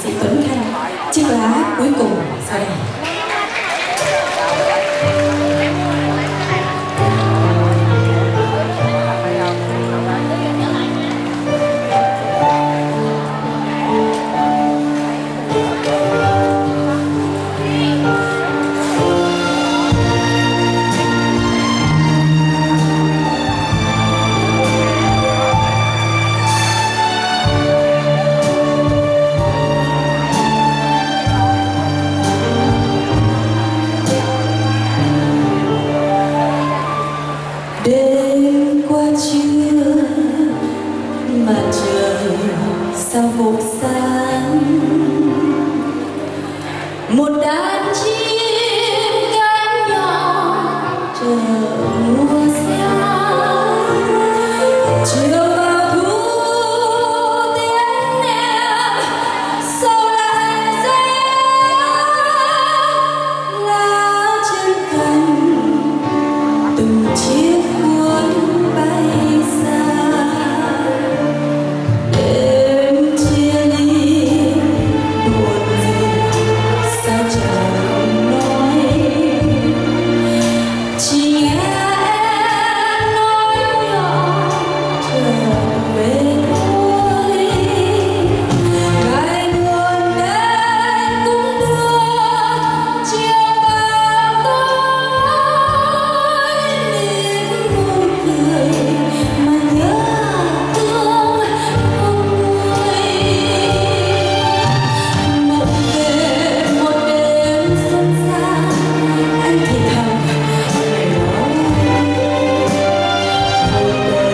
sĩ Tuấn Khanh. Chiếc lá cuối cùng sau đây. Đêm qua trưa mặt trời sao vội sáng, một đàn chim cánh nhỏ chờ mùa sáng. Chiều vào thu tiếng em sâu lại rơi lá trên cành từng chiếc cuốn bay xa. Đêm chia ly buồn gì sao chẳng nói, chỉ nghe em nói nhỏ trở về thôi. Ngày buồn đến cũng đưa chiều vào tối, niềm vui cười mà nhớ thương không nguôi. Mộng về một đêm xuân xa, anh thì thầm ngày đó. Mộng về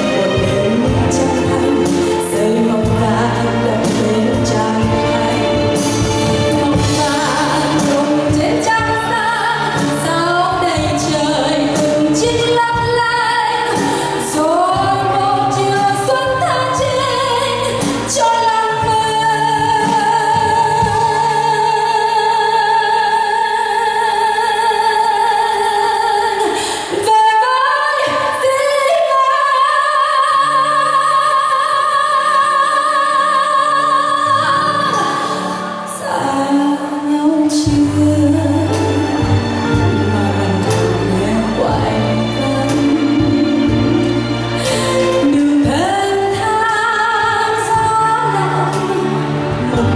một đêm trăng thanh, rơi mộng vàng đập lên trăng thanh. Mộng vàng rụng trên trăng sáng, sao đầy trời từng chiếc lấp lánh. Rồi một chiều xuân tháng chín cho lòng mình về với dĩ vãng. Xa nhau chưa mà nghe quạnh vắng, đường thênh thang gió lạnh một